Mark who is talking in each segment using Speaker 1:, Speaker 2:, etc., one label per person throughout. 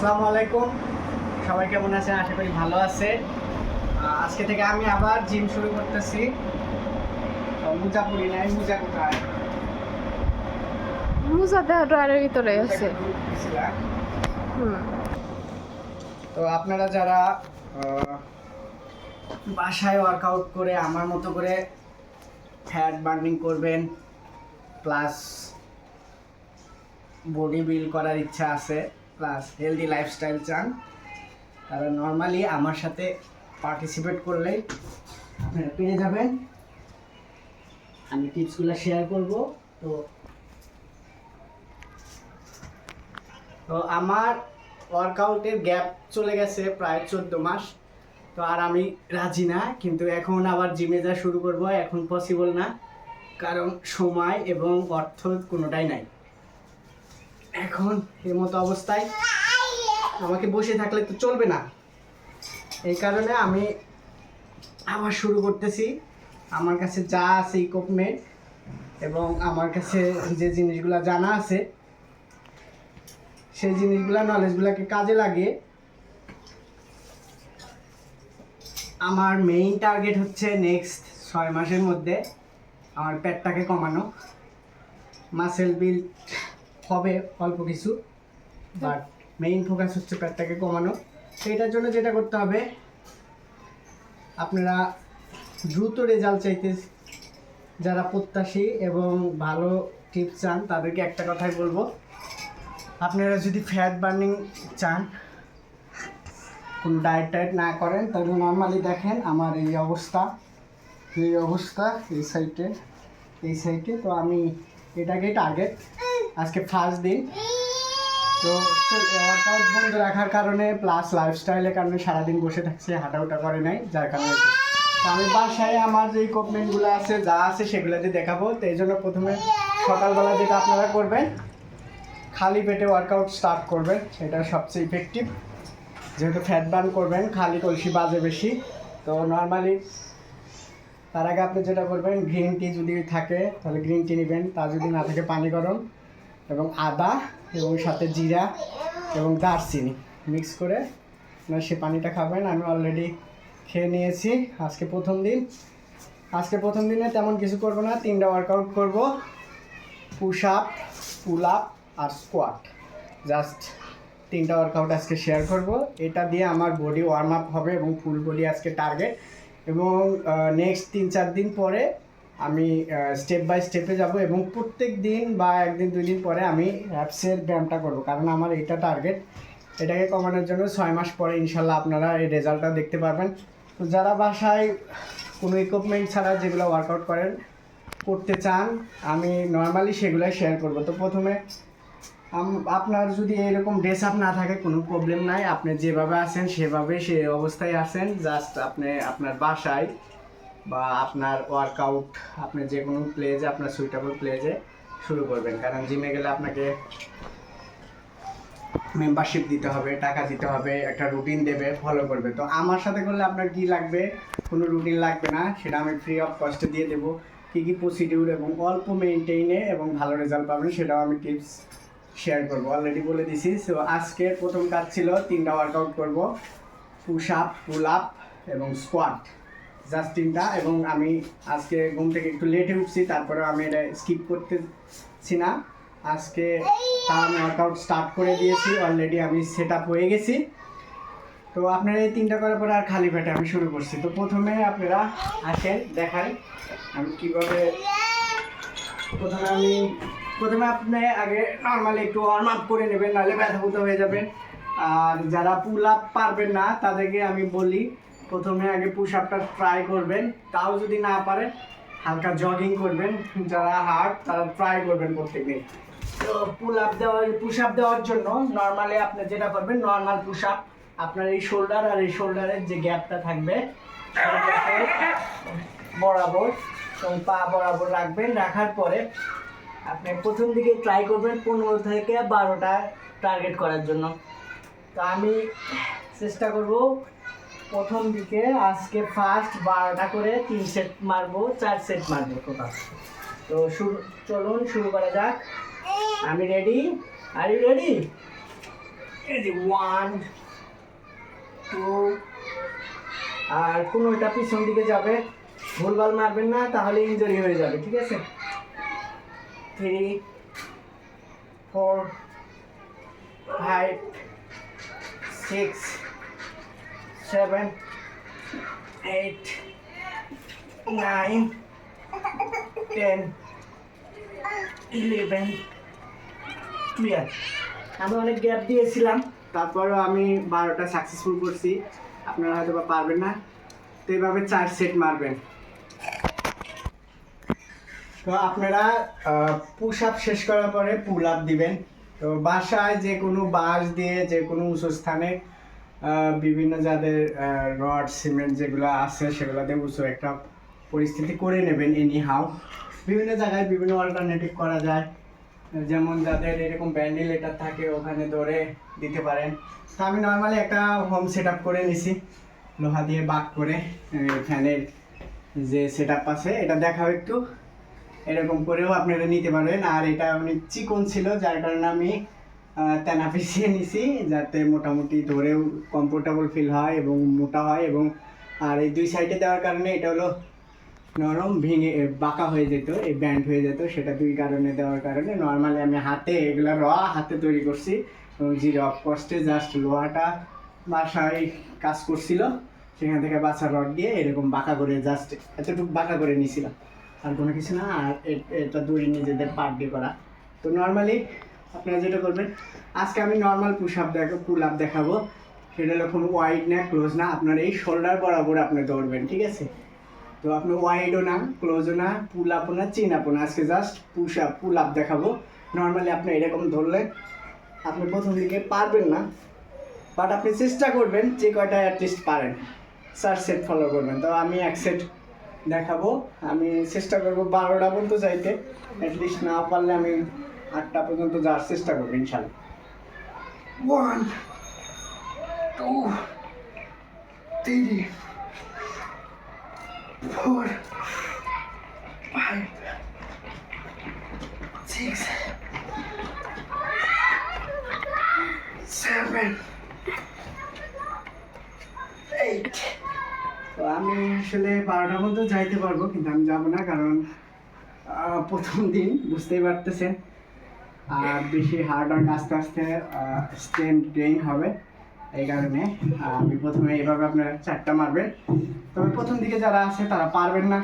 Speaker 1: আসসালামু আলাইকুম, সবাই কেমন আছেন? আশা করি ভালো আছে। আজকে থেকে আমি আবার জিম শুরু করতেছি। মোজা পরি নাই, মোজা কোথায়?
Speaker 2: মুজা ড্রয়ারের ভিতরে আছে। হুম।
Speaker 1: তো আপনারা যারা বাসায় ওয়ার্কআউট করে আমার মতো করে ফ্যাট বার্নিং করবেন, প্লাস বডি বিল্ড করার ইচ্ছা আছে, প্লাস হেলদি লাইফস্টাইল চান, তারা নর্মালি আমার সাথে পার্টিসিপেট করলেই আপনারা পেয়ে যাবেন। আমি টিপসগুলো শেয়ার করব। তো তো আমার ওয়ার্কআউটের গ্যাপ চলে গেছে প্রায় 14 মাস। তো আর আমি রাজি না, কিন্তু এখন আবার জিমে যা শুরু করব এখন পসিবল না, কারণ সময় এবং অর্থ কোনোটাই নাই। এখন এর মতো অবস্থায় আমাকে বসে থাকলে তো চলবে না, এই কারণে আমি আবার শুরু করতেছি। আমার কাছে যা আছে ইকুইপমেন্ট এবং আমার কাছে যে জিনিসগুলো জানা আছে সেই জিনিসগুলো নলেজগুলোকে কাজে লাগিয়ে আমার মেইন টার্গেট হচ্ছে নেক্সট 6 মাসের মধ্যে আমার পেটটাকে কমানো। মাসেল বিল্ড হবে অল্প কিছু, বাট মেইন ফোকাস হচ্ছে পেটটাকে কমানো। সেইটার জন্য যেটা করতে হবে, আপনারা দ্রুত রেজাল্ট চাইতে যারা প্রত্যাশী এবং ভালো টিপস চান তাদেরকে একটা কথাই বলবো, আপনারা যদি ফ্যাট বার্নিং চান, কোনো ডায়েট টায়েট না করেন, তাহলে নর্মালি দেখেন আমার এই অবস্থা, এই সাইডে। তো আমি এটাকে টার্গেট, আজকে ফার্স্ট দিন। তো ওয়ার্কআউট বন্ধ রাখার কারণে প্লাস লাইফস্টাইলের কারণে সারাদিন বসে থাকছে, হাঁটাউটা করে নাই, যার কারণে তো আমি বাসায় আমার যে ইকুইপমেন্টগুলো আছে যা আছে সেগুলোতে দেখাবো। তো এই জন্য প্রথমে সকালবেলা যেটা আপনারা করবেন, খালি পেটে ওয়ার্কআউট স্টার্ট করবেন, এটা সবচেয়ে ইফেক্টিভ। যেহেতু ফ্যাট বার্ন করবেন, খালি কলসি বাজে বেশি। তো নর্মালি তার আগে আপনি যেটা করবেন, গ্রিন টি যদি থাকে তাহলে গ্রিন টি নেবেন, তা যদি না থাকে পানি গরম এবং আদা এবং সাথে জিরা এবং দারচিনি মিক্স করে সে পানিটা খাবেন। আমি অলরেডি খেয়ে নিয়েছি। আজকে প্রথম দিনে তেমন কিছু করব না, 3টা ওয়ার্কআউট করব, পুশ আপ, পুল আপ আর স্কোয়াট। জাস্ট 3টা ওয়ার্কআউট আজকে শেয়ার করব। এটা দিয়ে আমার বডি ওয়ার্ম আপ হবে এবং ফুল বডি আজকে টার্গেট। এবং নেক্সট 3-4 দিন পরে আমি স্টেপ বাই স্টেপে যাব এবং প্রত্যেক দিন বা একদিন 2 দিন পরে আমি অ্যাপসের ব্যায়ামটা করব, কারণ আমার এটা টার্গেট। এটাকে কমানোর জন্য 6 মাস পরে ইনশাল্লাহ আপনারা এই রেজাল্টটা দেখতে পারবেন। তো যারা বাসায় কোনো ইকুইপমেন্ট ছাড়া যেগুলো ওয়ার্কআউট করতে চান, আমি নর্মালি সেগুলোই শেয়ার করব। তো প্রথমে আপনার যদি এরকম ড্রেস আপ না থাকে কোনো প্রবলেম নাই, আপনি যেভাবে আছেন সেভাবে সে অবস্থায় আছেন। জাস্ট আপনি আপনার বাসায় বা আপনার ওয়ার্কআউট আপনি যে কোনো প্লেজে, আপনার সুইটেবল প্লেজে শুরু করবেন, কারণ জিমে গেলে আপনাকে মেম্বারশিপ দিতে হবে, টাকা দিতে হবে, একটা রুটিন দেবে, ফলো করবে। তো আমার সাথে করলে আপনার কি লাগবে, কোনো রুটিন লাগবে না, সেটা আমি ফ্রি অফ কস্টে দিয়ে দেবো। কী কী প্রসিডিউর এবং অল্প মেনটেইনে এবং ভালো রেজাল্ট পাবেন সেটাও আমি টিপস শেয়ার করবো, অলরেডি বলে দিছি। সো আজকের প্রথম কাজ ছিল 3টা ওয়ার্কআউট করব, পুশ আপ, পুল আপ এবং স্কোয়াট, জাস্ট 3টা। এবং আমি আজকে ঘুম থেকে একটু লেটে উঠছি, তারপরেও আমি এটা স্কিপ করতেছি না। আজকে আমি ওয়ার্কআউট স্টার্ট করে দিয়েছি, অলরেডি আমি সেট আপ হয়ে গেছি। তো আপনারা এই 3টা করার পরে আর খালি পেটে আমি শুরু করছি। তো প্রথমে আপনারা আসেন, দেখাই আমি কীভাবে। প্রথমে আপনি আগে নর্মালি একটু ওয়ার্ম আপ করে নেবেন, নাহলে ব্যথাভূত হয়ে যাবেন। আর যারা পুল আপ পারবেন না তাদেরকে আমি বলি, প্রথমে আগে পুশ আপটা ট্রাই করবেন, তাও যদি না পারেন হালকা জগিং করবেন। যারা হার্ড তারা ট্রাই করবেন প্রত্যেকদিন। তো পুশ আপ দেওয়ার জন্য নর্মালি আপনি যেটা করবেন, নর্মাল পুশ আপ আপনার এই শোল্ডার আর এই শোল্ডারের যে গ্যাপটা থাকবে বরাবর এবং পা বরাবর রাখবেন। রাখার পরে আপনি প্রথম দিকে ট্রাই করবেন 15 থেকে 12টা টার্গেট করার জন্য। তো আমি চেষ্টা করব প্রথম দিকে আজকে ফার্স্ট 12টা করে 3 সেট মারবো, 4 সেট মারবো টোটাল। তো চলুন শুরু করা যাক। আমি রেডি, আর ইউ রেডি? এই যে 1 2, আর কোনো এটা পিছন দিকে যাবে, ভুলভাল মারবেন না, তাহলে ইনজুরি হয়ে যাবে, ঠিক আছে। 3 4 5 6 7 8 9 10 11 12। আমি অনেক গ্যাপ দিয়েছিলাম, তারপরও আমি 12টা সাকসেসফুল করছি। আপনারা হয়তো বা পারবেন না, তো এইভাবে 4 সেট মারবেন। তো আপনারা পুশ আপ শেষ করার পরে পুল আপ দিবেন। তো বাসায় যে কোনো বাঁশ দিয়ে যে কোনো উঁচু স্থানে বিভিন্ন যাদের রড সিমেন্ট যেগুলো আছে সেগুলো দিয়ে উঁচু একটা পরিস্থিতি করে নেবেন। এনি হাউ বিভিন্ন জায়গায় বিভিন্ন অল্টারনেটিভ করা যায়, যেমন যাদের এরকম ভেন্টিলেটর থাকে ওখানে ধরে দিতে পারেন। তো আমি নর্মালি একটা হোম সেট আপ করে নিছি, লোহা দিয়ে বাক করে। ফ্যানের যে সেট আপ আছে এটা দেখাও একটু, এরকম করেও আপনারা নিতে পারবেন। আর এটা অনেক চিকন ছিল, যার কারণে আমি তেনা পিছিয়ে নিছি, যাতে মোটামুটি ধরেও কমফোর্টেবল ফিল হয় এবং মোটা হয়। এবং আর এই 2 সাইডে দেওয়ার কারণে এটা হলো নরম, ভেঙে বাঁকা হয়ে যেত, এই ব্যান্ড হয়ে যেত, সেটা 2 কারণে দেওয়ার কারণে নর্মালি আমি হাতে এগুলো হাতে তৈরি করছি। এবং যে রড কস্টে জাস্ট লোহাটা বাসায় কাজ করছিল, সেখান থেকে বাচ্চা রড দিয়ে এরকম বাঁকা করে জাস্ট এতটুকু বাঁকা করে নিয়েছিলাম, আর কোনো কিছু না। আর এটা দড়ি নিজেদের পার্ট দিয়ে করা। তো নর্মালি আপনারা যেটা করবেন, আজকে আমি নর্মাল পুল আপ দেখাবো। সেটা হলো কোনো ওয়াইড না ক্লোজ না, আপনার এই শোল্ডার বরাবর আপনি দৌড়বেন, ঠিক আছে। তো আপনি ওয়াইডও না ক্লোজও না, পুল আপও না চিন আপও না, আজকে জাস্ট পুল আপ দেখাবো। নর্মালি আপনি এরকম ধরলে আপনি প্রথম দিকে পারবেন না, বাট আপনি চেষ্টা করবেন যে কয়টা অ্যাটলিস্ট পারেন। 4 সেট ফলো করবেন। তো আমি 1 সেট দেখাবো, আমি চেষ্টা করবো 12টা পর্যন্ত যাইতে, অ্যাটলিস্ট না পারলে আমি 8টা পর্যন্ত যাওয়ার চেষ্টা করবো ইনশাল্লাহ। 1 2 3 4 5 6 7 8। তো আমি আসলে 12টার মধ্যে যাইতে পারবো, কিন্তু আমি যাবো না, কারণ প্রথম দিন বুঝতেই পারতেছেন, আর বেশি হার্ড ওয়ার্ক আস্তে আস্তে স্ট্রেন্থ গেইন হবে। এই কারণে আমি প্রথমে এইভাবে আপনারা 4টা মারবেন। তবে প্রথম দিকে যারা আছে তারা পারবেন না,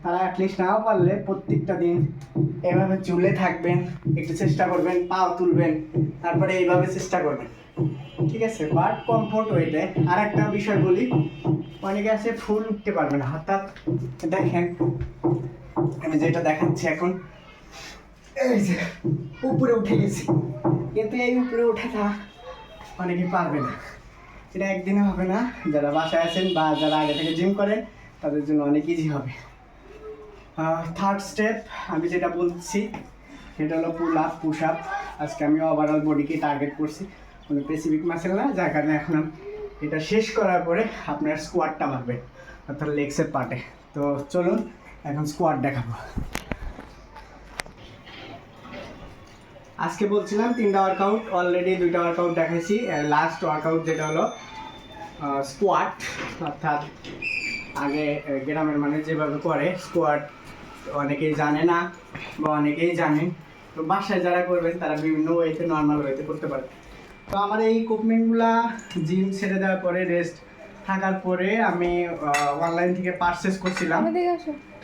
Speaker 1: তারা অ্যাটলিস্ট নাও পারলে প্রত্যেকটা দিন এভাবে চুলে থাকবেন, একটু চেষ্টা করবেন, পাও তুলবেন, তারপরে এইভাবে চেষ্টা করবেন, ঠিক আছে। বাট কমফোর্ট ওয়েতে। আর একটা বিষয় বলি, অনেকে আছে ফুল উঠতে পারবে না, হঠাৎ দেখেন আমি যেটা দেখাচ্ছি এখন, এই যে উপরে উঠে গেছি, কিন্তু এই উপরে ওঠাটা অনেকে পারবে না, এটা একদিনে হবে না। যারা বাসায় আছেন বা যারা আগে থেকে জিম করেন তাদের জন্য অনেক ইজি হবে। 3rd স্টেপ আমি যেটা বলছি সেটা হলো পুল আপ পুশ আপ। আজকে আমি ওভারঅল বডিকে টার্গেট করছি, কোনো স্পেসিফিক মাসেল না, যার কারণে এখন এটা শেষ করার পরে আপনার স্কোয়াডটা মারবেন, অর্থাৎ লেগসের পার্টে। তো চলুন এখন স্কোয়াড দেখাবো। আজকে বলছিলাম 3টা ওয়ার্কআউট, অলরেডি 2টা ওয়ার্কআউট দেখাইছি। লাস্ট ওয়ার্কআউট যেটা হলো স্কোয়াড, অর্থাৎ আগে গ্রামের মানুষ যেভাবে করে স্কোয়াড, অনেকেই জানে না বা অনেকেই জানেন। তো বাসায় যারা করবেন তারা বিভিন্ন ওয়েতে, নর্মাল ওয়েতে করতে পারে। তো আমার এই ইকুইপমেন্টগুলা জিম ছেড়ে দেওয়ার পরে, রেস্ট থাকার পরে আমি অনলাইন থেকে পারচেস করছিলাম,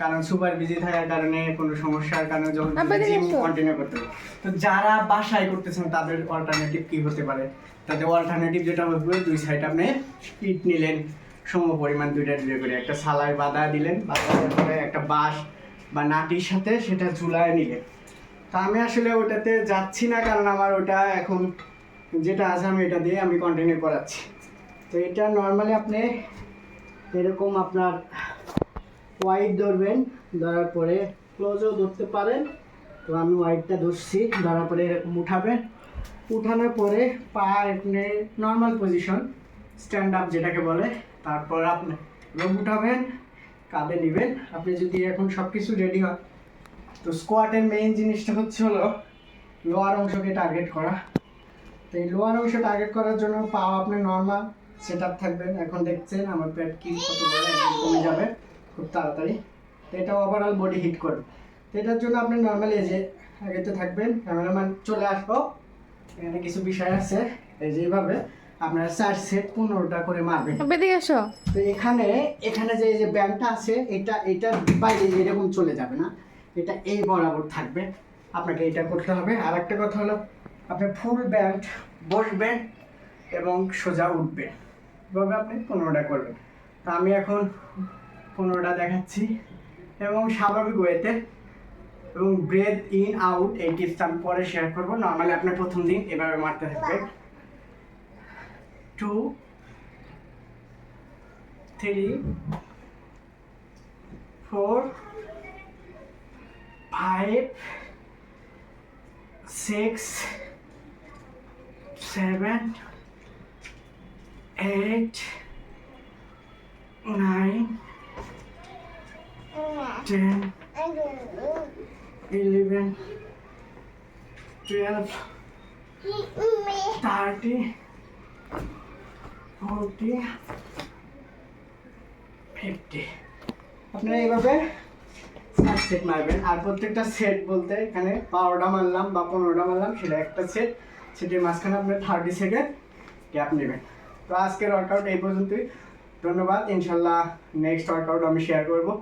Speaker 1: কারণ সুপার বিজি থাকার কারণে কোনো সমস্যার কারণে যখন জিম কন্টিনিউ করতে হবে। তো যারা বাসায় করতেছেন তাদের অল্টারনেটিভ কি হতে পারে? তাদের অল্টারনেটিভ যেটা হবে, 2 সাইড আপনি ইট নিলেন সম পরিমাণ, 2টা করে একটা সালায় বাঁধা দিলেন, বাঁধার পরে একটা বাঁশ বা নাটির সাথে সেটা ঝুলায় নিলেন। তা আমি আসলে ওটাতে যাচ্ছি না, কারণ আমার ওটা এখন যেটা আছে আমি এটা দিয়ে আমি কন্টিনিউ করাচ্ছি। তো এটা নর্মালি আপনি এরকম আপনার ওয়াইড ধরবেন, ধরার পরে ক্লোজও ধরতে পারেন। তো আমি ওয়াইডটা ধরছি, ধরার পরে এরকম উঠাবেন, উঠানোর পরে পা আপনি নর্মাল পজিশন, স্ট্যান্ড আপ যেটাকে বলে, তারপর আপনি লোক উঠাবেন, কাঁধে নেবেন। আপনি যদি এখন সব কিছু রেডি হয়, তো স্কোয়াটের মেইন জিনিসটা হচ্ছে হলো লোয়ার অংশকে টার্গেট করা। তো এই লোয়ার অংশ টার্গেট করার জন্য পাও আপনার নর্মাল সেট আপ থাকবেন। এখন দেখছেন আমার পেট কি কত বড়, একদম কমে যাবে খুব তাড়াতাড়ি। তো এটা ওভারঅল বডি হিট করবে। তো এটার জন্য আপনি নর্মালি এই যে আগে তো থাকবেন, ক্যামেরাম্যান চলে আসবো, এখানে কিছু বিষয় আছে। এই যে এইভাবে আপনার 4 সেট 15টা করে মারবেন।
Speaker 2: এদিকে এসো।
Speaker 1: তো এখানে এখানে যে এই যে ব্যান্ডটা আছে এটা বাইরে এরকম চলে যাবে না, এটা এই বরাবর থাকবে। আপনাকে এটা করতে হবে। আর একটা কথা হলো আপনি ফুল ব্যান্ড বসবেন এবং সোজা উঠবেন, এভাবে আপনি 15টা করবেন। তো আমি এখন 15টা দেখাচ্ছি এবং স্বাভাবিক ওয়েতে, এবং ব্রেথ ইন আউট এই টিপসটা আমি পরে শেয়ার করবো। নর্মালি আপনার প্রথম দিন এভাবে মারতে থাকবেন। 2 3 4 5 6 7 8 9 10 11 12 30 40 50। আপনারা এইভাবে 4 সেট মারবেন। আর প্রত্যেকটা সেট বলতে এখানে 12টা মারলাম বা 15টা মারলাম সেটা একটা সেট, সেটের মাঝখানে আপনার 30 সেকেন্ড গ্যাপ নেবেন। তো আজকের ওয়ার্কআউট এই পর্যন্তই। ধন্যবাদ। ইনশাল্লাহ নেক্সট ওয়ার্কআউট আমি শেয়ার করবো।